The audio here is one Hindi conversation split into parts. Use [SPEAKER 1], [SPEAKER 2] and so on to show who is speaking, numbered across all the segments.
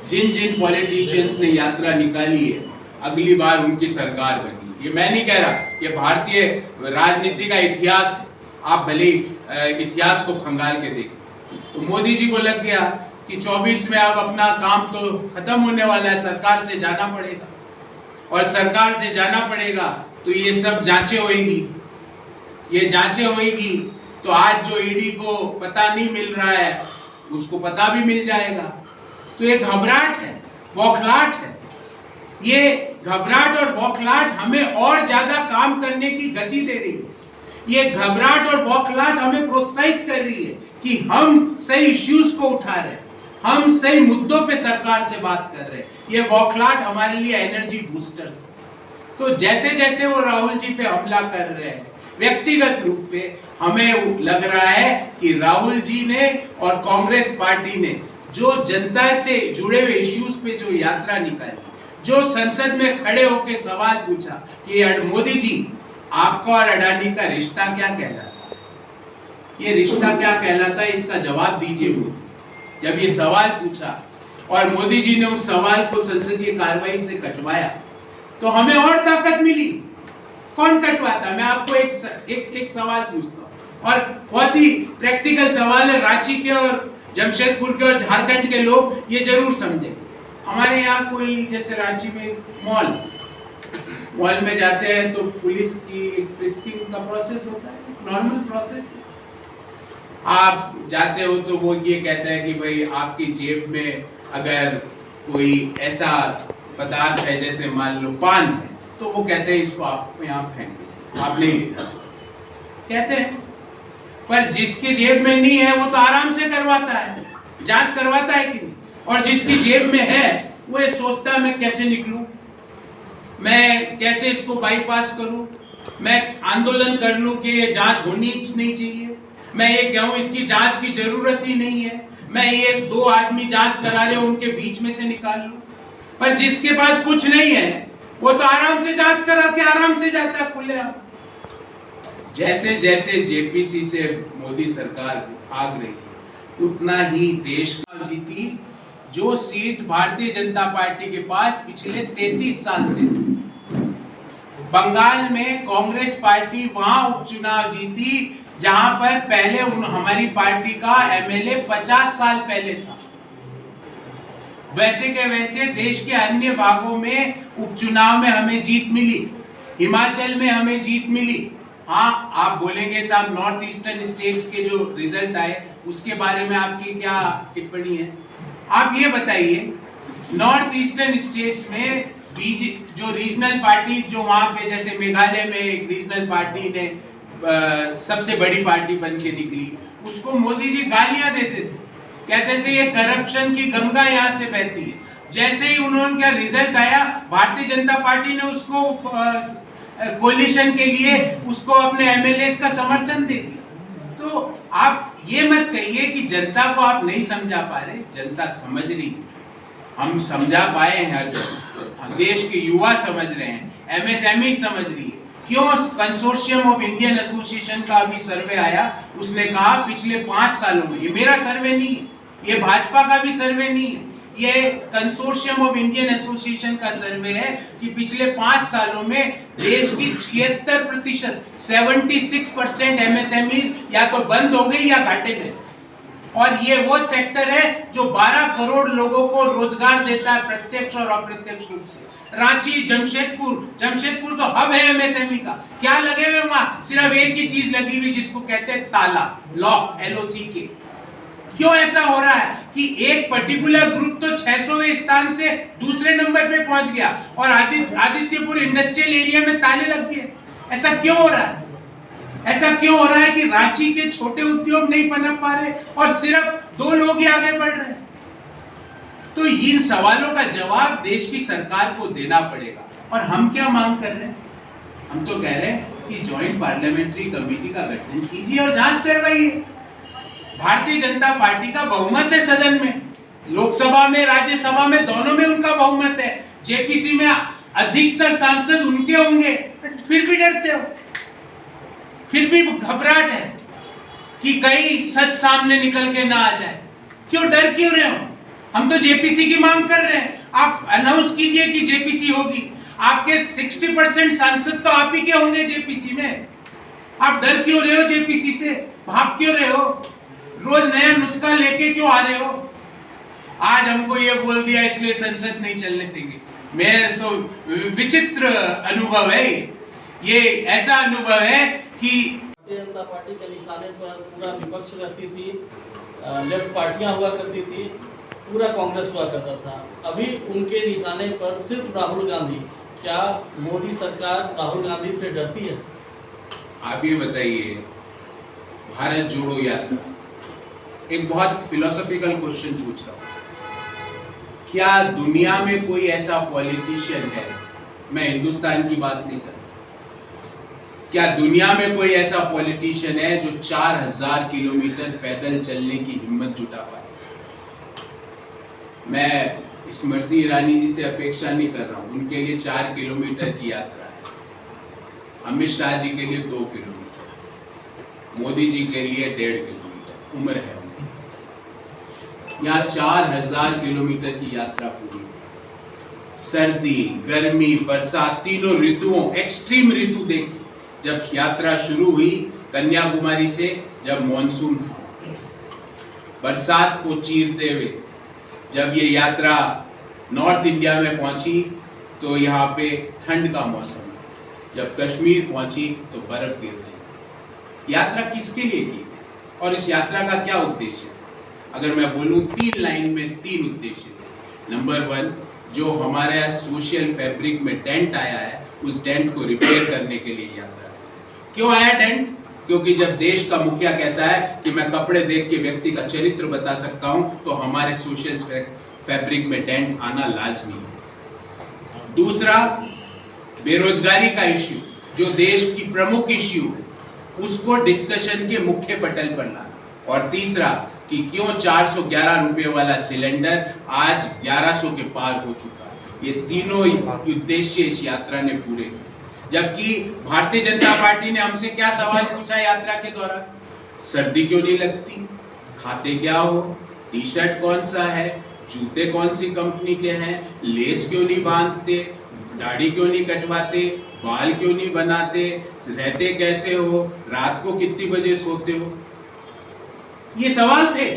[SPEAKER 1] जिन जिन पॉलिटिशियंस ने यात्रा निकाली है, अगली बार उनकी सरकार बनी। ये मैं नहीं कह रहा, ये भारतीय राजनीति का इतिहास है। आप भले इतिहास को खंगाल के देखें। तो मोदी जी को लग गया कि 24 में अब अपना काम तो खत्म होने वाला है, सरकार से जाना पड़ेगा, और सरकार से जाना पड़ेगा तो ये सब जांचें होंगी। ये जांचें होंगी तो आज जो ईडी को पता नहीं मिल रहा है उसको पता भी मिल जाएगा। तो ये घबराहट है, बौखलाहट है। ये घबराहट और बौखलाहट हमें और ज्यादा काम करने की गति दे रही है। ये घबराहट और बौखलाहट हमें प्रोत्साहित कर रही है कि हम सही इश्यूज को उठा रहे हैं, हम सही मुद्दों पे सरकार से बात कर रहे हैं। ये बौखलाहट हमारे लिए एनर्जी बूस्टर्स है। तो जैसे जैसे वो राहुल जी पे हमला कर रहे हैं व्यक्तिगत रूप पे, हमें लग रहा है कि राहुल जी ने और कांग्रेस पार्टी ने जो जनता से जुड़े हुए इश्यूज पे जो यात्रा निकाली, जो संसद में खड़े होकर सवाल पूछा कि मोदी जी आपका और अडानी का रिश्ता क्या कहलाता है, ये रिश्ता क्या कहलाता है, इसका जवाब दीजिए मोदी। जब ये सवाल पूछा और मोदी जी ने उस सवाल को संसदीय कार्रवाई से कटवाया तो हमें और ताकत मिली। कौन कटवाता? मैं आपको एक सवाल पूछता हूँ और बहुत ही प्रैक्टिकल सवाल है। रांची के और जमशेदपुर के और झारखंड के लोग ये जरूर समझेंगे। हमारे यहाँ कोई जैसे रांची में मॉल में जाते हैं तो पुलिस की फ्रिस्किंग का प्रोसेस होता है, नॉर्मल प्रोसेस है। आप जाते हो तो वो ये कहता है कि भाई आपकी जेब में अगर कोई ऐसा पदार्थ है जैसे मान लो पान है तो वो कहते हैं इसको आप यहाँ फेंक दो, आप नहीं ले जा सकते, कहते हैं। पर जिसके जेब में नहीं है वो तो आराम से करवाता है, जांच करवाता है कि नहीं। और जिसकी जेब में है वो ये सोचता है मैं कैसे निकलूं, मैं कैसे इसको बाईपास करूं, मैं आंदोलन कर लूं कि ये जांच होनी नहीं चाहिए, मैं ये कहूं इसकी जांच की जरूरत ही नहीं है, मैं ये 2 आदमी जांच करा रहे हो उनके बीच में से निकाल लूं। पर जिसके पास कुछ नहीं है वो तो आराम से जांच करा के आराम से जाता है खुलेआम। जैसे जैसे जेपीसी से मोदी सरकार भाग रही है उतना ही देश का जीती जो सीट भारतीय जनता पार्टी के पास पिछले 33 साल से। बंगाल में कांग्रेस पार्टी वहां उपचुनाव जीती जहां पर पहले हमारी पार्टी का एमएलए 50 साल पहले था। वैसे के वैसे देश के अन्य भागों में उपचुनाव में हमें जीत मिली, हिमाचल में हमें जीत मिली। हाँ, आप बोलेंगे साहब नॉर्थ ईस्टर्न स्टेट्स के जो रिजल्ट आए उसके बारे में आपकी क्या टिप्पणी है? आप ये बताइए, नॉर्थ ईस्टर्न स्टेट्स में जो रीजनल पार्टी जो वहां पे जैसे मेघालय में एक रीजनल पार्टी ने सबसे बड़ी पार्टी बन के निकली, उसको मोदी जी गालियां देते थे, कहते थे ये करप्शन की गंगा यहाँ से बहती है। जैसे ही उन्होंने रिजल्ट आया भारतीय जनता पार्टी ने उसको कोलिशन के लिए उसको अपने एमएलए का समर्थन दे दिया। तो आप ये मत कहिए कि जनता को आप नहीं समझा पा रहे, जनता समझ रही है, हम समझा पाए हैं, हर देश के युवा समझ रहे हैं, एमएसएमई समझ रही है। क्यों? कंसोर्शियम ऑफ इंडियन एसोसिएशन का अभी सर्वे आया, उसने कहा पिछले 5 सालों में, ये मेरा सर्वे नहीं है, ये भाजपा का भी सर्वे नहीं है, ये कंसोर्शियम ऑफ इंडियन एसोसिएशन का सर्वे है कि पिछले 5 सालों में देश की 76% 76% एमएसएमईज या तो बंद हो गई या घाटे में। और ये वो सेक्टर है जो 12 करोड़ लोगों को रोजगार देता है प्रत्यक्ष और अप्रत्यक्ष रूप से। रांची, जमशेदपुर तो हब है एमएसएमई का। क्या लगे हुए वहां? सिर्फ एक ही चीज लगी हुई जिसको कहते हैं ताला, लॉक, LOCK। क्यों ऐसा हो रहा है कि एक पर्टिकुलर ग्रुप तो 600वें स्थान से दूसरे नंबर पे पहुंच गया और आदित्यपुर इंडस्ट्रियल एरिया में ताले लग गए? ऐसा क्यों हो रहा है? ऐसा क्यों हो रहा है कि रांची के छोटे उद्योग नहीं पनप पा रहे और सिर्फ 2 लोग ही आगे बढ़ रहे हैं? तो इन सवालों का जवाब देश की सरकार को देना पड़ेगा। और हम क्या मांग कर रहे हैं? हम तो कह रहे हैं कि ज्वाइंट पार्लियामेंट्री कमेटी का गठन कीजिए और जांच करवाइए। भारतीय जनता पार्टी का बहुमत है सदन में, लोकसभा में, राज्यसभा में, दोनों में उनका बहुमत है। जेपीसी में अधिकतर सांसद उनके होंगे, फिर भी डरते हो, फिर भी घबराहट है कि कहीं सच सामने निकल के ना आ जाए। क्यों? डर क्यों रहे हो? हम तो जेपीसी की मांग कर रहे हैं। आप अनाउंस कीजिए कि जेपीसी होगी। आपके 60% सांसद तो आप ही के होंगे जेपीसी में। आप डर क्यों रहे हो जेपीसी से? भाग क्यों रहे हो? रोज नया नुस्खा लेके क्यों आ रहे हो? आज हमको ये बोल दिया इसलिए संसद नहीं चलने देंगे। मेरे तो विचित्र अनुभव है। ये ऐसा अनुभव है कि
[SPEAKER 2] भारतीय जनता पार्टी के निशाने पर पूरा विपक्ष रहती थी, लेफ्ट पार्टियां हुआ करती थी, पूरा कांग्रेस हुआ करता था। अभी उनके निशाने पर सिर्फ राहुल गांधी। क्या मोदी सरकार राहुल गांधी से डरती है?
[SPEAKER 1] आप ये बताइए, भारत जोड़ो यात्रा एक बहुत फिलोसॉफिकल क्वेश्चन पूछ रहा हूं। क्या दुनिया में कोई ऐसा पॉलिटिशियन है, मैं हिंदुस्तान की बात नहीं कर रहा, क्या दुनिया में कोई ऐसा पॉलिटिशियन है जो 4000 किलोमीटर पैदल चलने की हिम्मत जुटा पाए? मैं स्मृति ईरानी जी से अपेक्षा नहीं कर रहा हूं, उनके लिए 4 किलोमीटर की यात्रा है। अमित शाह जी के लिए 2 किलोमीटर, मोदी जी के लिए 1.5 किलोमीटर उम्र है उनकी। यहाँ 4000 किलोमीटर की यात्रा पूरी, सर्दी, गर्मी, बरसात, तीनों ऋतुओं, एक्सट्रीम ऋतु देखी। जब यात्रा शुरू हुई कन्याकुमारी से, जब मॉनसून था, बरसात को चीरते हुए जब ये यात्रा नॉर्थ इंडिया में पहुंची तो यहाँ पे ठंड का मौसम है, जब कश्मीर पहुंची तो बर्फ गिर रही। यात्रा किसके लिए की और इस यात्रा का क्या उद्देश्य है? अगर मैं बोलूं 3 लाइन में 3 उद्देश्य है। नंबर 1, जो हमारे सोशल फैब्रिक में डेंट आया है उस डेंट को रिपेयर करने के लिए यात्रा। क्यों आया डेंट? क्योंकि जब देश का मुखिया कहता है कि मैं कपड़े देख के व्यक्ति का चरित्र बता सकता हूं, तो हमारे सोशल फैब्रिक में डेंट आना लाजमी है। दूसरा, बेरोजगारी का इश्यू जो देश की प्रमुख इश्यू है, उसको डिस्कशन के मुख्य पटल पर लाना। और तीसरा कि क्यों 411 रुपए वाला सिलेंडर आज 1100 के पार हो चुका है। ये तीनों उद्देश्य इस यात्रा ने पूरे किए। जबकि भारतीय जनता पार्टी ने हमसे क्या सवाल पूछा यात्रा के दौरान? सर्दी क्यों नहीं लगती, खाते क्या हो, टी शर्ट कौन सा है, जूते कौन सी कंपनी के हैं, लेस क्यों नहीं बांधते, दाढ़ी क्यों नहीं कटवाते, बाल क्यों नहीं बनाते, रहते कैसे हो, रात को कितनी बजे सोते हो। ये सवाल थे,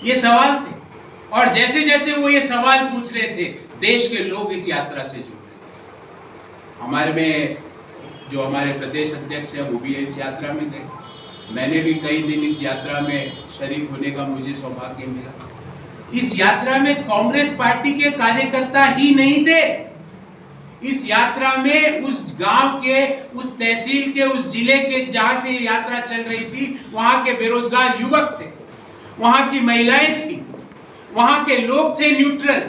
[SPEAKER 1] ये सवाल थे। और जैसे जैसे वो ये सवाल पूछ रहे थे, देश के लोग इस यात्रा से जुड़ रहे थे। हमारे में जो हमारे प्रदेश अध्यक्ष है वो भी इस यात्रा में गए। मैंने भी कई दिन इस यात्रा में शरीक होने का मुझे सौभाग्य मिला। इस यात्रा में कांग्रेस पार्टी के कार्यकर्ता ही नहीं थे। इस यात्रा में उस गांव के, उस तहसील के, उस जिले के जहां से यात्रा चल रही थी, वहां के बेरोजगार युवक थे, वहां की महिलाएं थी, वहां के लोग थे न्यूट्रल।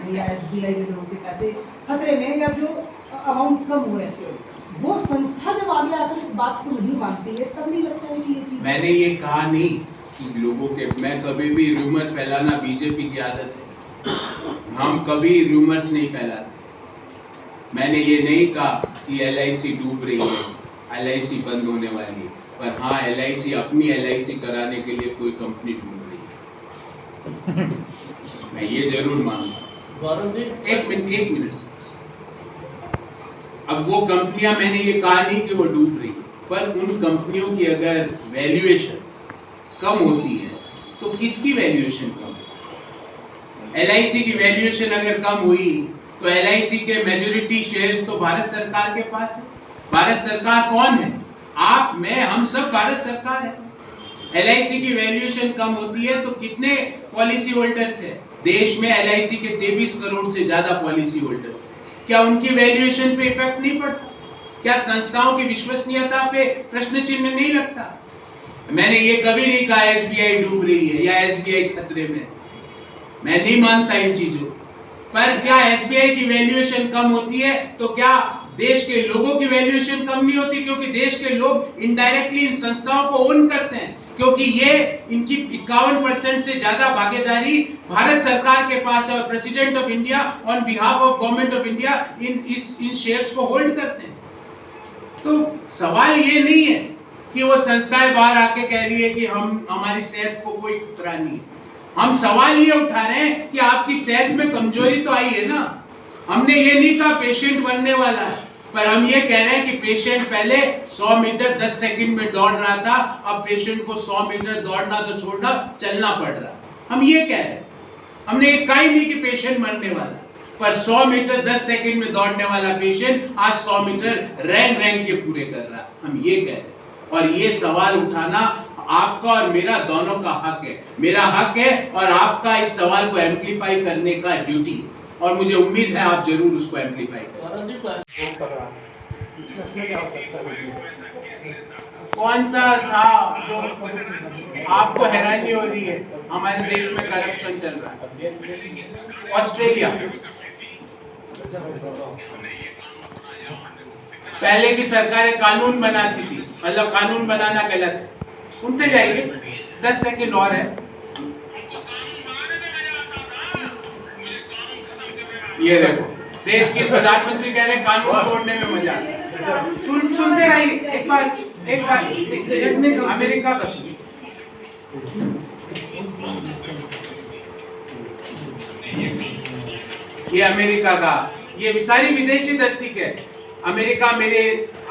[SPEAKER 3] या एसबीआई में लोगों के पैसे खतरे में या जो अमाउंट कम हो रहे थे, वो संस्था जब आगे आकर इस बात को नहीं मानती है, तब नहीं लगता है कि ये चीज।
[SPEAKER 1] मैंने ये कहा नहीं कि लोगों के, मैं कभी भी रूमर फैलाना बीजेपी की आदत है, हम कभी रूमर्स नहीं फैलाते। मैंने ये नहीं कहा कि एलआईसी डूब रही है, एलआईसी बंद होने वाली है, पर हाँ एलआईसी अपनी एलआईसी कराने के लिए कोई कंपनी ढूंढ रही है। मैं ये जरूर मानूंगा।
[SPEAKER 2] गौरव जी,
[SPEAKER 1] एक मिनट से। अब वो कंपनियां, मैंने ये कहा नहीं कि वो डूब रही, पर उन कंपनियों की अगर वैल्यूएशन कम होती है तो किसकी वैल्यूएशन कम है? एलआईसी की वैल्यूएशन अगर कम हुई तो एलआईसी के मेजॉरिटी शेयर्स तो भारत सरकार के पास है। भारत सरकार कौन है? आप, मैं, हम सब भारत सरकार है। एलआईसी की वैल्यूएशन कम होती है तो कितने पॉलिसी होल्डर्स है देश में? एलआईसी के 23 करोड़ से ज्यादा पॉलिसी होल्डर्स है। क्या उनकी वैल्यूएशन पे इफेक्ट नहीं पड़ता? क्या संस्थाओं की विश्वसनीयता पे प्रश्न चिन्ह नहीं लगता? मैंने ये कभी नहीं कहा एसबीआई डूब रही है या एसबीआई खतरे में। मैं नहीं मानता इन चीजों पर। क्या एसबीआई की वैल्यूएशन कम होती है तो क्या देश के लोगों की वैल्यूएशन कम नहीं होती? क्योंकि देश के लोग इनडायरेक्टली इन संस्थाओं को ओन करते हैं, क्योंकि ये इनकी 51% से ज्यादा भागीदारी भारत सरकार के पास है और president of India on behalf of government of India in shares को होल्ड करते हैं। तो सवाल ये नहीं है कि वो संस्थाएं बाहर आके कह रही है कि हमारी सेहत को कोई खतरा नहीं। हम सवाल ये उठा रहे हैं कि आपकी सेहत में कमजोरी तो आई है ना। हमने ये नहीं कहा पेशेंट बनने वाला है, पर हम ये कह रहे हैं कि पेशेंट पहले 100 मीटर 10 सेकंड में दौड़ रहा था, अब पेशेंट को 100 मीटर दौड़ना तो छोड़ना चलना पड़ रहा है। हम ये कह रहे हैं, हमने ये कहा ही नहीं कि पेशेंट मरने वाला, पर 100 मीटर 10 सेकंड में दौड़ने वाला पेशेंट आज 100 मीटर रैंक के पूरे कर रहा है। हम ये कह रहे हैं, और ये सवाल उठाना आपका और मेरा दोनों का हक है। मेरा हक है और आपका इस सवाल को एम्पलीफाई करने का ड्यूटी है, और मुझे उम्मीद है आप जरूर उसको एम्पलीफाई करें। कौन सा था जो आपको हैरानी हो रही है? हमारे देश में करप्शन चल रहा है। ऑस्ट्रेलिया पहले की सरकारें कानून बनाती थी, मतलब कानून बनाना गलत है। सुनते जाइए, 10 सेकंड और है। ये देखो, देश के प्रधानमंत्री कह रहे हैं कानून तोड़ने में मजा आता है। सुनते रहिए, एक बार अमेरिका का सुनिए। ये अमेरिका का, ये सारी विदेशी धरती के। अमेरिका मेरे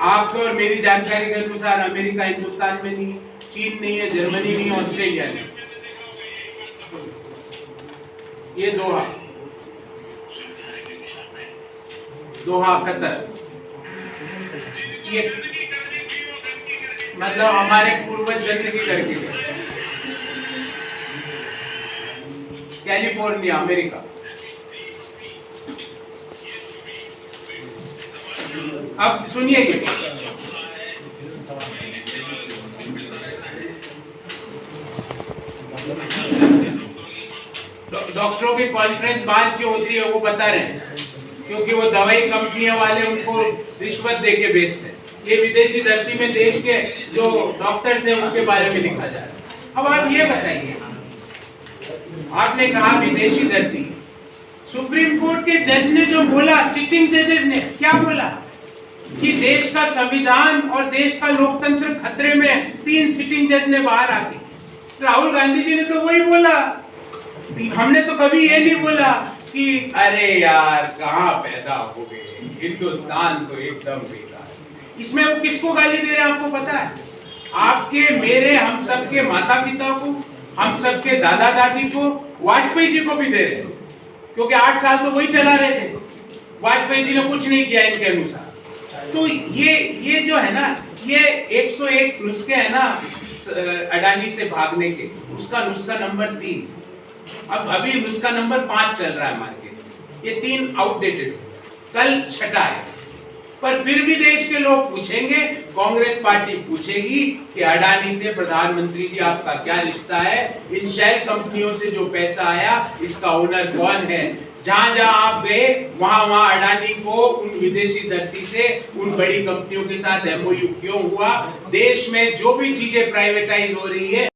[SPEAKER 1] आपके और मेरी जानकारी के अनुसार अमेरिका हिंदुस्तान में नहीं, चीन नहीं है, जर्मनी नहीं, ऑस्ट्रेलिया नहीं। ये दोहा कतर, ये मतलब हमारे पूर्वज गंदगी करके गए। California America. अब सुनिए, डॉक्टरों की कॉन्फ्रेंस बाहर क्यों होती है वो बता रहे हैं, क्योंकि वो दवाई कंपनियां वाले उनको रिश्वत देके बेचते हैं। ये विदेशी धरती में देश के जो डॉक्टर्स हैं उनके बारे में लिखा जा रहा है। अब आप ये बताइए, आपने कहा विदेशी धरती, सुप्रीम कोर्ट के जज ने जो बोला, सिटिंग जजेस ने क्या बोला कि देश का संविधान और देश का लोकतंत्र खतरे में, 3 सिटिंग जज ने बाहर आके। राहुल गांधी जी ने तो वही बोला, हमने तो कभी ये नहीं बोला कि अरे यार कहां पैदा हो गए, हिंदुस्तान तो एकदम बेकार। इसमें वो किसको गाली दे रहे हैं आपको पता है? आपके, मेरे, हम सबके माता पिता को, हम सबके दादा दादी को, वाजपेयी जी को भी दे रहे हैं, क्योंकि 8 साल तो वही चला रहे थे। वाजपेयी जी ने कुछ नहीं किया इनके अनुसार। तो ये जो है ना, ये 101 नुस्खे है ना अडानी से भागने के, उसका नुस्खा नंबर 3, अब अभी नुस्खा नंबर 5 चल रहा है मार्केट। ये 3 आउटडेटेड, कल 6ठा है। पर फिर भी देश के लोग पूछेंगे, कांग्रेस पार्टी पूछेगी कि अडानी से प्रधानमंत्री जी आपका क्या रिश्ता है? इन शेल कंपनियों से जो पैसा आया इसका ओनर कौन है? जहां जहां आप गए वहां वहां अडानी को उन विदेशी धरती से, उन बड़ी कंपनियों के साथ एमओयू क्यों हुआ? देश में जो भी चीजें प्राइवेटाइज हो रही है